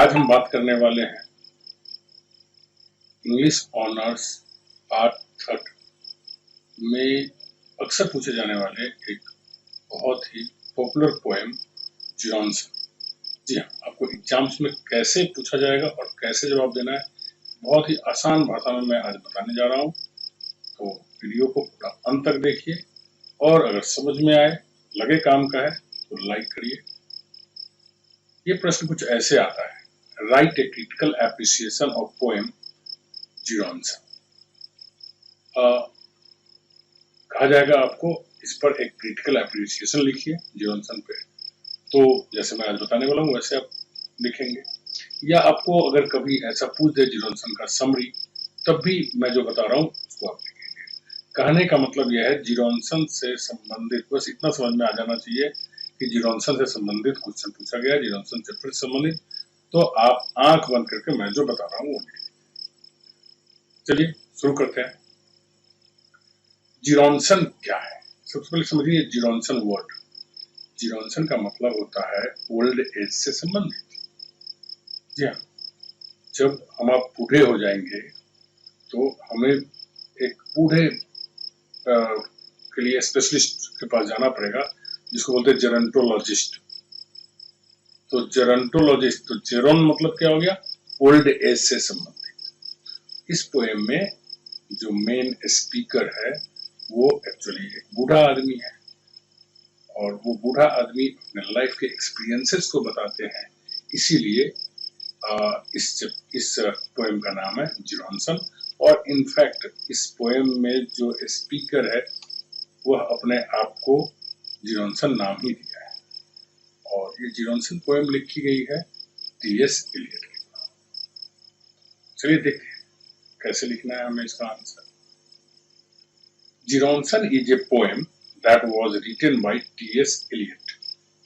आज हम बात करने वाले हैं इंग्लिश ऑनर्स पार्ट थर्ड में अक्सर पूछे जाने वाले एक बहुत ही पॉपुलर पोएम जॉनसन। जी हाँ, आपको एग्जाम्स में कैसे पूछा जाएगा और कैसे जवाब देना है बहुत ही आसान भाषा में मैं आज बताने जा रहा हूँ। तो वीडियो को पूरा अंत तक देखिए और अगर समझ में आए, लगे काम का है तो लाइक करिए। ये प्रश्न कुछ ऐसे आता है, right a critical appreciation of poem Johnson. कहा जाएगा आपको इस पर एक क्रिटिकल एप्रिसिएशन लिखिए जॉनसन पे। तो जैसे मैं आज बताने वाला हूँ वैसे आप लिखेंगे, या आपको अगर कभी ऐसा पूछ दे जॉनसन का समरी, तब भी मैं जो बता रहा हूँ उसको आप लिखेंगे। कहने का मतलब यह है जॉनसन से संबंधित, बस इतना समझ में आ जाना चाहिए कि जॉनसन से संबंधित क्वेश्चन पूछा गया, जॉनसन से फिर संबंधित, तो आप आंख बंद करके मैं जो बता रहा हूँ वो लिखेंगे। चलिए शुरू करते हैं। जॉनसन क्या है? सबसे पहले समझिए जॉनसन वर्ड। जॉनसन का मतलब होता है ओल्ड एज से संबंधित। जी हाँ, जब हम आप बूढ़े हो जाएंगे तो हमें एक बूढ़े के लिए स्पेशलिस्ट के पास जाना पड़ेगा, जिसको बोलते हैं जेरोंटोलॉजिस्ट। तो जेरोंटोलॉजिस्ट, तो जेरोन मतलब क्या हो गया? ओल्ड एज से संबंधित। इस पोएम में जो मेन स्पीकर है वो एक्चुअली एक बूढ़ा आदमी है, और वो बूढ़ा आदमी अपने लाइफ के एक्सपीरियंसेस को बताते हैं, इसीलिए इस पोएम का नाम है जॉनसन। और इनफैक्ट इस पोएम में जो स्पीकर है वह अपने आप को जॉनसन नाम ही दिया है, और ये जॉनसन पोएम लिखी गई है टी.एस. एलियट के द्वारा। चलिए देखते हैं कैसे लिखना है हमें इसका answer. Johnson is a poem that was written by T.S. Eliot।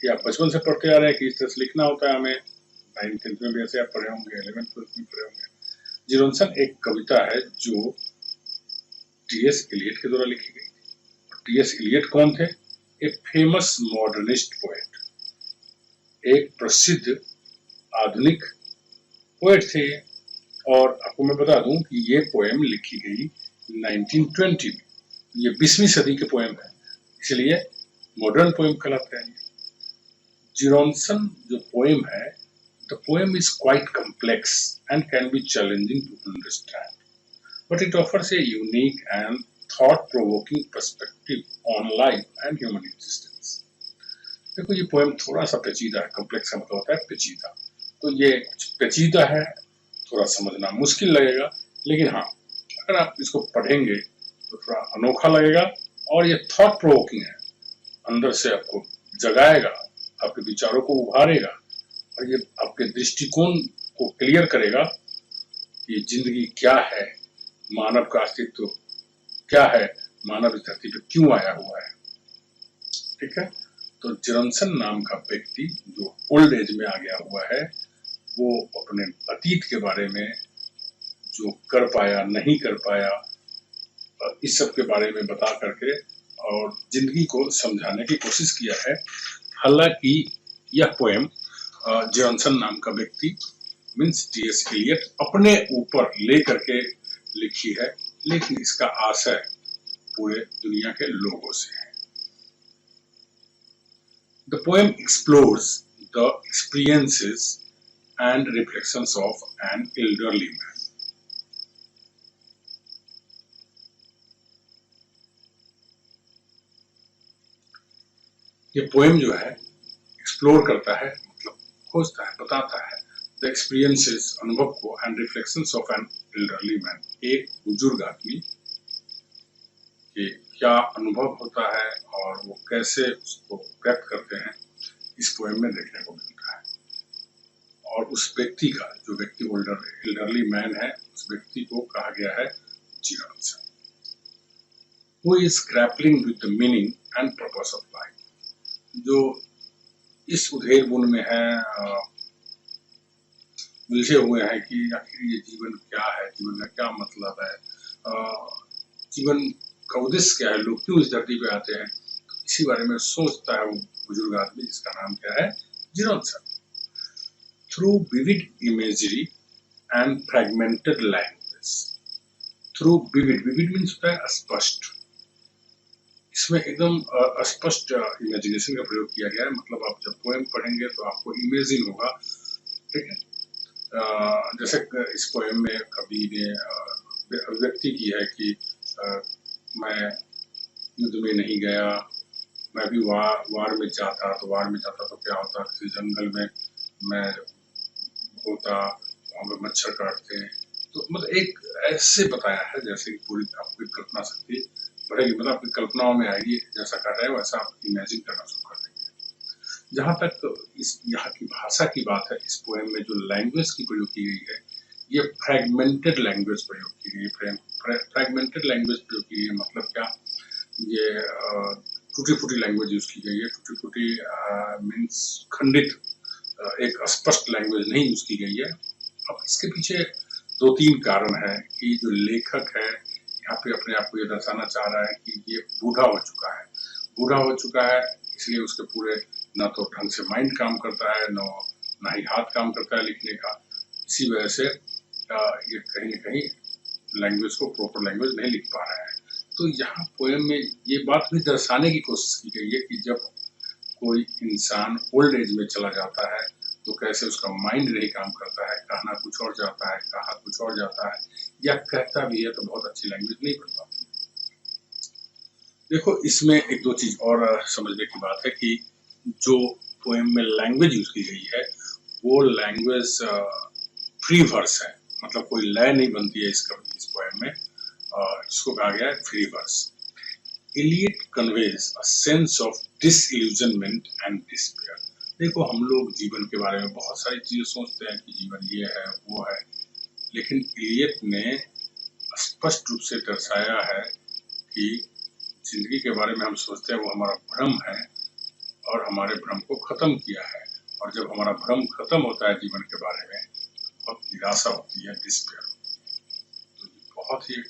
ये आप बचपन से पढ़ते आ रहे हैं कि इस तरह से लिखना होता है हमें, 9th-10th में भी ऐसे आप पढ़े होंगे, 11th-12th में पढ़े होंगे। जॉनसन एक कविता है जो T.S. Eliot के द्वारा लिखी गई थी। T.S. Eliot कौन थे? ए फेमस मॉडर्निस्ट पोएट, एक प्रसिद्ध आधुनिक पोएट थे। और आपको मैं बता दूं कि ये पोएम लिखी गई 1920 में। ये 20वीं सदी के पोएम है, इसलिए मॉडर्न पोएम कहलाता है। जॉनसन जो पोएम है, the poem is quite complex and can be challenging to understand, but it offers a unique and thought provoking perspective on life and human existence. देखो, ये पोएम थोड़ा सा पेचीदा है। कॉम्प्लेक्स का मतलब होता है पेचीदा, तो ये कुछ पेचीदा है, थोड़ा समझना मुश्किल लगेगा, लेकिन हाँ, अगर आप इसको पढ़ेंगे तो थोड़ा अनोखा लगेगा, और ये थॉट प्रोवोकिंग है, अंदर से आपको जगाएगा, आपके विचारों को उभारेगा, और ये आपके दृष्टिकोण को क्लियर करेगा कि जिंदगी क्या है, मानव का अस्तित्व क्या है, मानव इस धरती पे क्यों आया हुआ है। ठीक है, तो जॉनसन नाम का व्यक्ति जो ओल्ड एज में आ गया हुआ है, वो अपने अतीत के बारे में जो कर पाया नहीं कर पाया, इस सब के बारे में बता करके और जिंदगी को समझाने की कोशिश किया है। हालांकि यह पोएम जॉनसन नाम का व्यक्ति मीन्स टी.एस. एलियट अपने ऊपर ले करके लिखी है, लेकिन इसका आशय पूरे दुनिया के लोगों से है। The poem explores the experiences and reflections of an elderly man। ये पोएम जो है एक्सप्लोर करता है, मतलब खोजता है, बताता है द एक्सपीरियंसेस, अनुभव को, and reflections of an elderly man, एक बुजुर्ग आदमी के क्या अनुभव होता है और वो कैसे उसको व्यक्त करते हैं, इस पोएम में देखने को मिलता है। और उस व्यक्ति का, जो व्यक्ति एल्डरली मैन है, उस व्यक्ति को कहा गया है Johnson, who is grappling with the meaning and purpose of life. जो इस उधेड़ बुन में है, उलझे हुए हैं कि आखिर ये जीवन क्या है, जीवन का क्या मतलब है, जीवन का उद्देश्य क्या है, लोग क्यों इस धरती पे आते हैं, तो इसी बारे में सोचता है वो बुजुर्ग आदमी, जिसका नाम क्या है, Johnson. Through vivid imagery and fragmented language. Through vivid, vivid means होता है स्पष्ट, इसमें एकदम स्पष्ट इमेजिनेशन का प्रयोग किया गया है। मतलब आप जब पोएम पढ़ेंगे तो आपको इमेजिन होगा, ठीक है। जैसे इस पोएम में कवि ने अभिव्यक्ति की है कि मैं युद्ध में नहीं गया, मैं भी वार में जाता तो क्या होता, किसी जंगल में मैं होता, वहां पे मच्छर काटते। तो मतलब एक ऐसे बताया है जैसे कि पूरी आपकी कल्पना शक्ति बढ़ेगी, मतलब आपकी कल्पनाओं में आएगी, जैसा कर रहे हो वैसा आप इमेजिन करना शुरू कर देंगे। जहां तक इस यहाँ की भाषा की बात है, इस पोएम में जो लैंग्वेज की प्रयोग की गई है, ये फ्रेगमेंटेड लैंग्वेज प्रयोग की गई है। फ्रेगमेंटेड लैंग्वेज प्रयोग की गई है मतलब क्या, ये टूटी फूटी लैंग्वेज यूज की गई है। टूटी फूटी मीन्स खंडित, एक स्पष्ट लैंग्वेज नहीं यूज की गई है। अब इसके पीछे दो तीन कारण है कि जो लेखक है यहाँ पे अपने आप को ये दर्शाना चाह रहा है कि ये बूढ़ा हो चुका है, बूढ़ा हो चुका है, इसलिए उसके पूरे ना तो ढंग से माइंड काम करता है, ना ही हाथ काम करता है लिखने का। इसी वजह से ये कहीं न कहीं लैंग्वेज को प्रॉपर लैंग्वेज नहीं लिख पा रहा है। तो यहाँ पोएम में ये बात भी दर्शाने की कोशिश की गई है कि जब कोई इंसान ओल्ड एज में चला जाता है तो कैसे उसका माइंड नहीं काम करता है, कहना कुछ और जाता है, कहा कुछ और जाता है, या कहता भी है तो बहुत अच्छी लैंग्वेज नहीं बन पाती। देखो इसमें एक दो चीज और समझने की बात है कि जो पोएम में लैंग्वेज यूज की गई है वो लैंग्वेज फ्री वर्स है, मतलब कोई लय नहीं बनती है इस पोएम में। इसको कहा गया है free verse. Eliot conveys a sense of disillusionment and despair. देखो हम लोग जीवन के बारे में बहुत सारी चीजें सोचते हैं कि जीवन ये है वो है, लेकिन इलियट ने स्पष्ट रूप से दर्शाया है कि जिंदगी के बारे में हम सोचते हैं वो हमारा भ्रम है और हमारे भ्रम को खत्म किया है। और जब हमारा भ्रम खत्म होता है जीवन के बारे में, बहुत निराशा होती है, डिस्पेयर। तो ये बहुत ही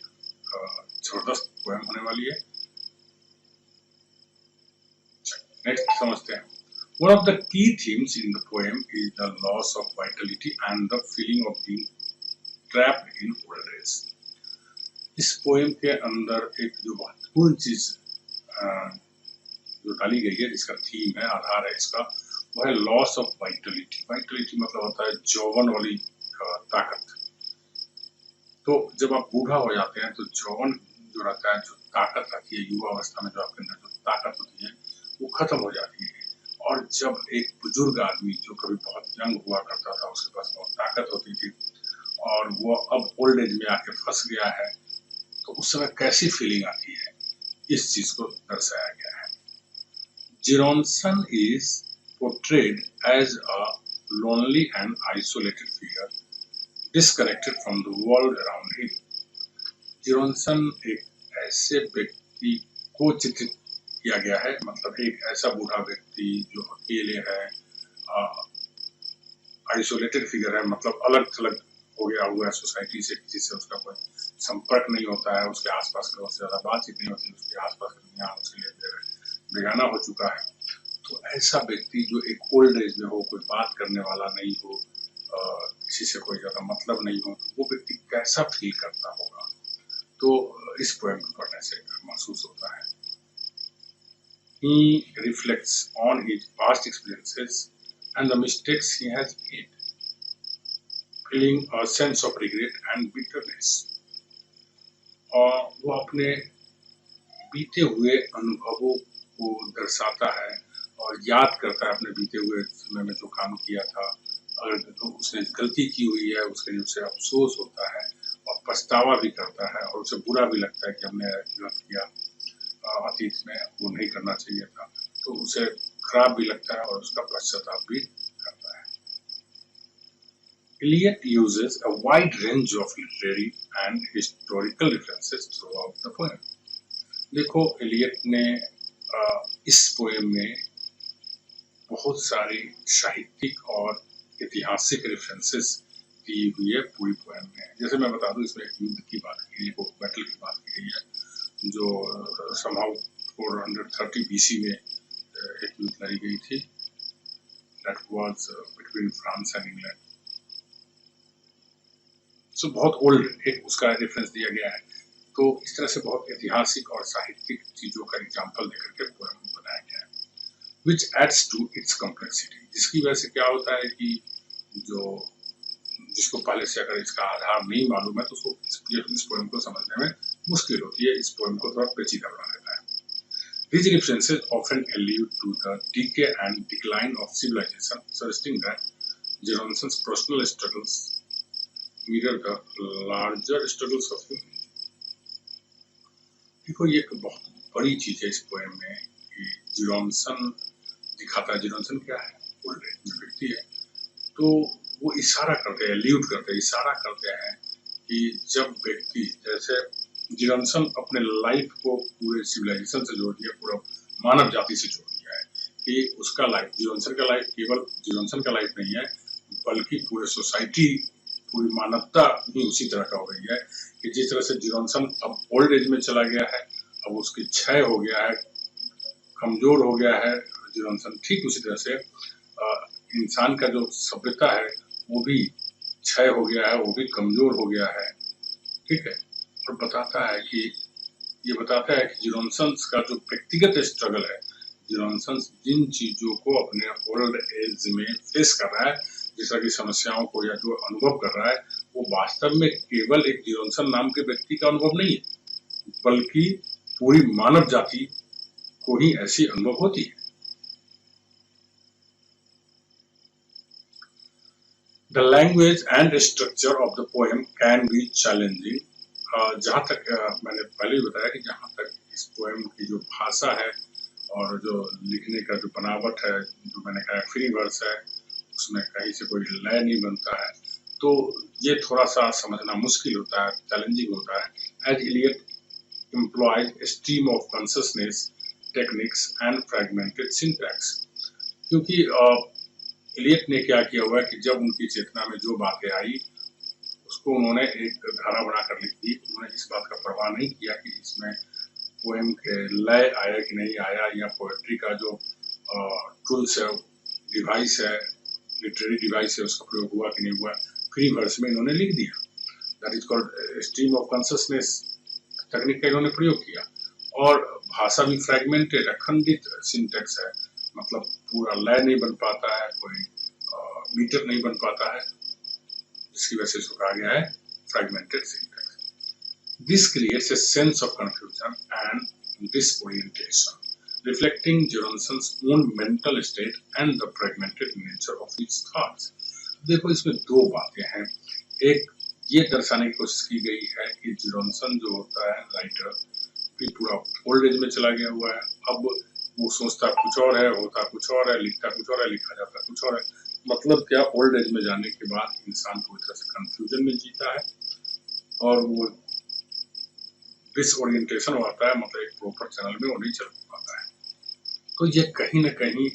जबरदस्त पोएम होने वाली है। नेक्स्ट समझते हैं। One of the key themes in the poem is the loss of vitality and the feeling of being trapped in old age. इस पोएम के अंदर एक जो महत्वपूर्ण चीज जो डाली गई है, जिसका थीम है, आधार है इसका, वो है लॉस ऑफ वाइटलिटी। वाइटलिटी मतलब होता है जौवन वाली ताकत। तो जब आप बूढ़ा हो जाते हैं तो जौवन जो रहता है, जो ताकत रहती है युवा अवस्था में, जो आपके अंदर जो ताकत होती है वो खत्म हो जाती है। और जब एक बुजुर्ग आदमी जो कभी बहुत यंग हुआ करता था, उसके पास बहुत ताकत होती थी और वो अब ओल्ड एज में आके फंस गया है, तो उस समय कैसी फीलिंग आती है, इस चीज को दर्शाया गया है। Jironson is portrayed as a lonely and isolated figure, disconnected from the world around him. जिरोनसन एक ऐसे व्यक्ति को चित्रित किया गया है, मतलब एक ऐसा बूढ़ा व्यक्ति जो अकेले है, आइसोलेटेड फिगर है, मतलब अलग थलग हो गया हुआ है सोसाइटी से, किसी से उसका कोई संपर्क नहीं होता है, उसके आसपास के लोगों से ज्यादा बातचीत नहीं होती, उसके आसपास की दुनिया उसके लिए बेगाना हो चुका है। तो ऐसा व्यक्ति जो एक ओल्ड एज में हो, कोई बात करने वाला नहीं हो, किसी से कोई ज्यादा मतलब नहीं हो, तो वो व्यक्ति कैसा फील करता होगा, तो इस पोएम को पढ़ने से महसूस होता है। He reflects on his past experiences and the mistakes he has made, feeling a sense of regret and bitterness. और वो अपने बीते हुए अनुभवों को दर्शाता है और याद करता है अपने बीते हुए समय में जो काम किया था, अगर तो उसने गलती की हुई है उसके लिए उसे अफसोस होता है और पछतावा भी करता है और उसे बुरा भी लगता है कि हमने गलत किया, अतीत में वो नहीं करना चाहिए था, तो उसे खराब भी लगता है और उसका पश्चाताप भी करता है। Eliot uses a wide range of literary and historical references throughout the poem. देखो एलियट ने इस पोएम में बहुत सारी साहित्यिक और ऐतिहासिक रेफरेंसेस दी हुई है पूरी पोएम में। जैसे मैं बता दूं, इसमें एक युद्ध की बात की गई है, बैटल की बात की गई है जो somehow 430 BC में एक युद्ध लड़ी गई थी, that was between France and England. सो बहुत ओल्ड एक उसका रेफरेंस दिया गया है। तो इस तरह से बहुत ऐतिहासिक और साहित्यिक चीजों का एग्जाम्पल देकर के पोएम बनाया गया है, विच एड्स टू इट्स कॉम्प्लेक्सिटी, जिसकी वजह से क्या होता है कि जो जिसको पहले से अगर इसका आधार नहीं मालूम है तो उसको इस पोएम को समझने में मुश्किल होती है। इस पोएम को थोड़ा पेचीदा बना देता है। These references often allude to the decay and decline of civilization, suggesting that Jeronson's personal struggles mirror the larger struggles of humanity. देखो ये एक बहुत बड़ी चीज है इस पोएम में कि जेरोन्सन दिखाता है। जेरोन्सन क्या है? ओल्ड एज में व्यक्ति है। तो वो इशारा करते हैं, एल्यूड करते हैं, इशारा करते हैं कि जब व्यक्ति जैसे जेरोन्सन अपने लाइफ को पूरे सिविलाइजेशन से जोड़ दिया, पूरा मानव जाति से जोड़ दिया है कि उसका लाइफ, जेरोन्सन का लाइफ केवल जेरोन्सन का लाइफ नहीं है, बल्कि पूरे सोसाइटी, पूरी मानवता भी उसी तरह का हो गई है कि जिस तरह से जेरोन्सन अब ओल्ड एज में चला गया है, अब उसकी क्षय हो गया है, कमजोर हो गया है जेरोन्सन, ठीक उसी तरह से इंसान का जो सभ्यता है वो भी क्षय हो गया है, वो भी कमजोर हो गया है। ठीक है। और बताता है कि जेरोन्सन का जो व्यक्तिगत स्ट्रगल है, जेरोन्सन जिन चीजों को अपने ओल्ड एज में फेस कर रहा है, जिस तरह की समस्याओं को या जो अनुभव कर रहा है, वो वास्तव में केवल एक जेरोन्सन नाम के व्यक्ति का अनुभव नहीं है, बल्कि पूरी मानव जाति को ही ऐसी अनुभव होती है। The language and structure of the poem can be challenging. जहाँ तक मैंने पहले ही बताया कि जहाँ तक इस पोएम की जो भाषा है और जो लिखने का जो बनावट है, जो मैंने कहा फ्री वर्स है, उसमें कहीं से कोई लय नहीं बनता है, तो ये थोड़ा सा समझना मुश्किल होता है, चैलेंजिंग होता है। As Eliot employs a stream of consciousness techniques and fragmented syntax, क्योंकि एलियट ने क्या किया हुआ है कि जब उनकी चेतना में जो बातें आई उसको उन्होंने एक धारा बनाकर लिख दी। उन्होंने इस बात का परवाह नहीं किया कि इसमें पोएम के लय आया कि नहीं आया, या पोएट्री का जो टूल्स है, डिवाइस है, लिटरेरी डिवाइस है, उसका प्रयोग हुआ कि नहीं हुआ, फ्री वर्स में इन्होंने लिख दिया। That is called stream of consciousness तकनीक का इन्होंने प्रयोग किया। और भाषा भी फ्रैगमेंटेड, अखंडित सिंटेक्स है, मतलब पूरा लय नहीं बन पाता है, कोई मीटर नहीं बन पाता है, जिसकी वजह से इसको कहा गया है fragmented syntax. This creates a sense of confusion and disorientation, reflecting Gerontion's own mental state and the fragmented nature of his thoughts. देखो इसमें दो बातें हैं। एक ये दर्शाने की कोशिश की गई है कि जेरोन्सन जो होता है राइटर, भी पूरा ओल्ड एज में चला गया हुआ है। अब वो सोचता कुछ और है, होता कुछ और है, लिखता कुछ और है, लिखा जाता कुछ और है। मतलब क्या, ओल्ड एज में जाने के बाद इंसान पूरी तरह से कंफ्यूजन में जीता है और वो डिसओरिएंटेशन होता है, मतलब एक प्रॉपर चैनल में वो नहीं चल पाता है। तो ये कहीं ना कहीं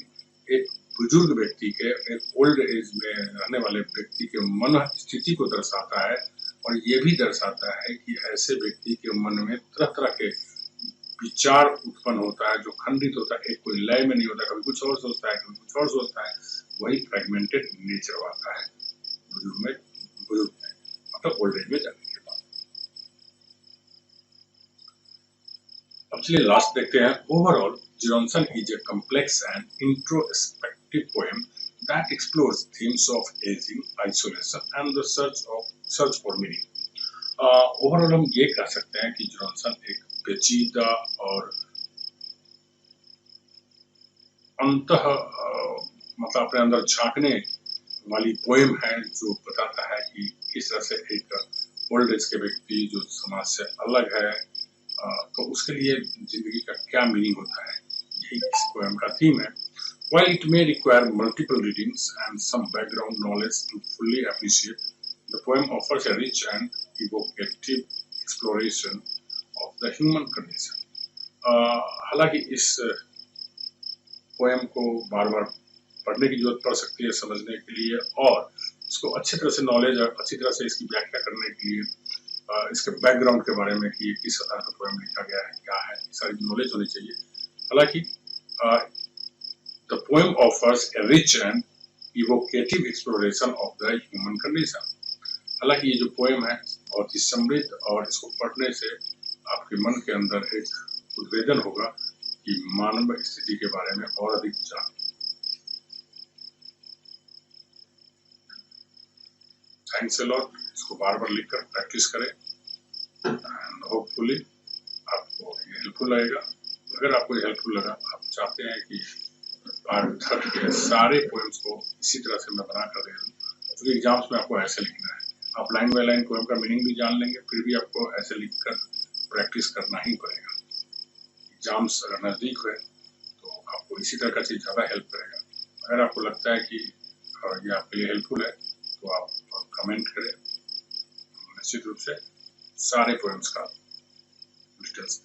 एक बुजुर्ग व्यक्ति के, एक ओल्ड एज में रहने वाले व्यक्ति के मन स्थिति को दर्शाता है, और ये भी दर्शाता है कि ऐसे व्यक्ति के मन में तरह तरह के विचार उत्पन्न होता है, जो खंडित होता है, एक कोई लय में नहीं होता, कभी कुछ और सोचता है, कभी कुछ और सोचता है। वही फ्रैगमेंटेड नेचर आता है बुजुर्ग में, मतलब ओल्ड एज में जाने के बाद। अब चलिए लास्ट देखते हैं। Overall Gerontion is a complex and introspective poem that explores themes of ageing, isolation and the search for meaning. Overall हम ये कह सकते हैं कि जेरोन्सन एक पेचीदा और मतलब अपने अंदर झांकने वाली पोएम है, जो बताता है कि किस तरह से एक ओल्ड एज के व्यक्ति जो समाज से अलग है, तो उसके लिए जिंदगी का क्या मीनिंग होता है, यही इस पोएम का थीम है। While it may require multiple readings and some background knowledge to fully appreciate, the poem offers a rich and evocative exploration of the human condition. हालांकि इस पोएम को बार बार पढ़ने की जरूरत पड़ सकती है समझने के लिए, और इसको अच्छी तरह से नॉलेज और अच्छी तरह से इसकी व्याख्या करने के लिए, इसके बैकग्राउंड के बारे में कि किस आधार पर पोएम लिखा गया है, क्या है, सारी नॉलेज होनी चाहिए। हालांकि the poem offers A rich and evocative exploration of the human condition. हालांकि ये जो पोएम है बहुत ही समृद्ध और इसको पढ़ने से आपके मन के अंदर एक उद्वेदन होगा कि मानव स्थिति के बारे में और अधिक जान। Thanks a lot. इसको बार बार लिखकर प्रैक्टिस करें एंड होपफुली आपको ये हेल्पफुल लगेगा। अगर आपको ये हेल्पफुल लगा, आप चाहते हैं कि पार्ट 3 के सारे पोएम्स को इसी तरह से मैं बना कर दे दूँ, क्योंकि एग्जाम्स में आपको ऐसे लिखना है। आप लाइन बाय लाइन पोएम का मीनिंग भी जान लेंगे, फिर भी आपको ऐसे लिखकर प्रैक्टिस करना ही पड़ेगा। एग्जाम्स अगर नज़दीक है तो आपको इसी तरह का चीज़ ज़्यादा हेल्प करेगा। अगर आपको लगता है कि ये आपके लिए हेल्पफुल है तो आप कमेंट करें, निश्चित रूप से सारे पोएम्स का डिटेल्स